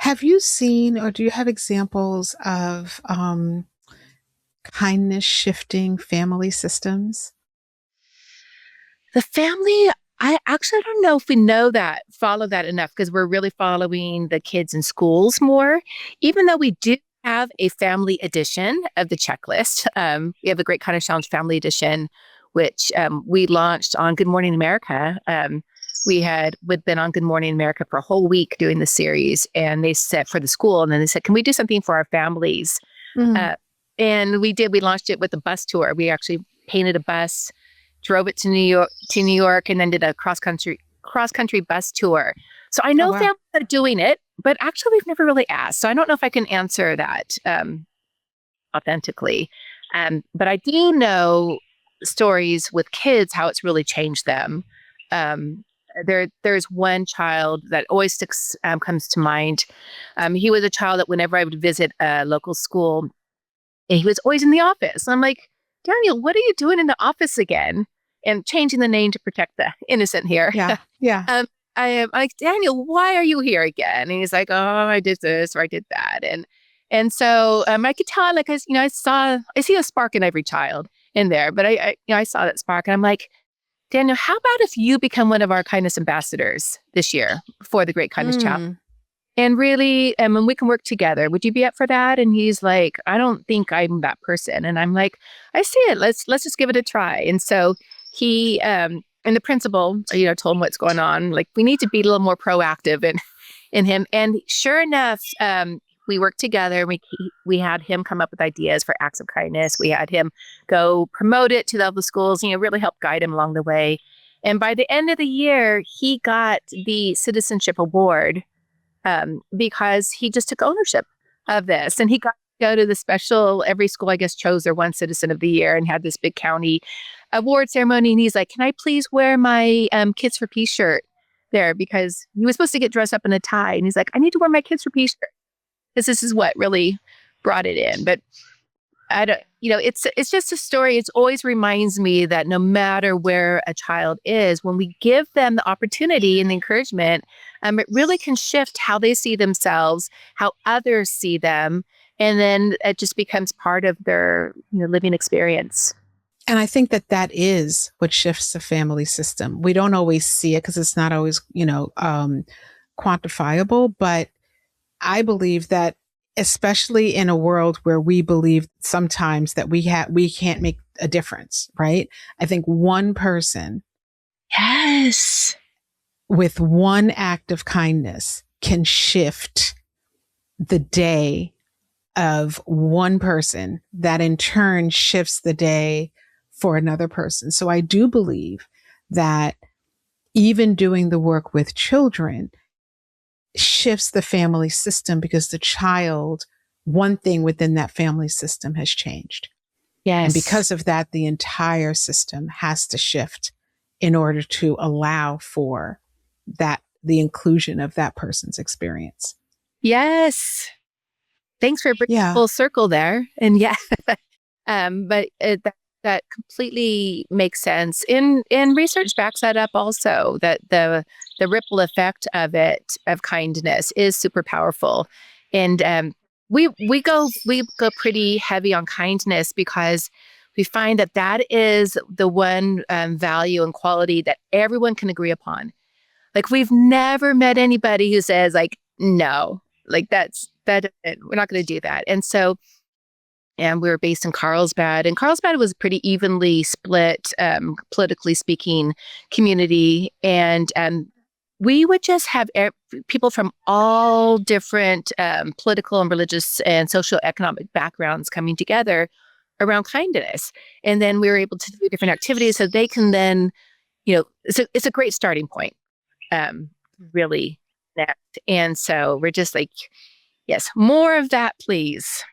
Have you seen or do you have examples of kindness shifting family systems? The family, I actually don't know if we follow that enough because we're really following the kids in schools more, even though we do have a family edition of the checklist. We have a Great Kindness Challenge family edition, which we launched on Good Morning America. We'd been on Good Morning America for a whole week doing the series, and they said for the school, and then they said, "Can we do something for our families?" Mm. Uh, and we did. We launched it with a bus tour. We actually painted a bus, drove it to New York, and then did a cross country bus tour. So I Oh, know wow. families are doing it, but actually we've never really asked. So I don't know if I can answer that authentically. But I do know stories with kids how it's really changed them. Um, there's one child that always comes to mind. He was a child that whenever I would visit a local school, and he was always in the office. And I'm like, Daniel, what are you doing in the office again? And changing the name to protect the innocent here. Yeah. Yeah. um, I am like, Daniel, why are you here again? And he's like, oh, I did this or I did that. And so I could tell, like, I see a spark in every child in there, but I saw that spark and I'm like, Daniel, how about if you become one of our kindness ambassadors this year for the Great Kindness Challenge? Mm. And really, and we can work together. Would you be up for that? And he's like, I don't think I'm that person. And I'm like, I see it. Let's just give it a try. And so he and the principal, told him what's going on. Like, we need to be a little more proactive in him. And sure enough, we worked together. We had him come up with ideas for acts of kindness. We had him go promote it to all the schools. Really help guide him along the way. And by the end of the year, he got the citizenship award because he just took ownership of this. And he got to go to the special, every school, I guess, chose their one citizen of the year and had this big county award ceremony. And he's like, can I please wear my Kids for Peace shirt there? Because he was supposed to get dressed up in a tie. And he's like, I need to wear my Kids for Peace shirt because this is what really brought it in. But I don't, it's just a story. It always reminds me that no matter where a child is, when we give them the opportunity and the encouragement, it really can shift how they see themselves, how others see them, and then it just becomes part of their living experience. And I think that that is what shifts the family system. We don't always see it because it's not always, quantifiable, but I believe that especially in a world where we believe sometimes that we can't make a difference, right? I think one person Yes. with one act of kindness can shift the day of one person that in turn shifts the day for another person. So I do believe that even doing the work with children shifts the family system because one thing within that family system has changed. And Yes. because of that, the entire system has to shift in order to allow for the inclusion of that person's experience. Yes. Thanks for bringing Yeah. full circle there. And yeah, but that completely makes sense. And research backs that up also. That the ripple effect of kindness is super powerful. And we go pretty heavy on kindness because we find that is the one value and quality that everyone can agree upon. Like, we've never met anybody who says, like, no, like we're not going to do that. And we were based in Carlsbad, and Carlsbad was a pretty evenly split, politically speaking, community. And we would just have people from all different political and religious and socioeconomic backgrounds coming together around kindness. And then we were able to do different activities so they can then, it's a great starting point, really connect. And so we're just like, yes, more of that, please.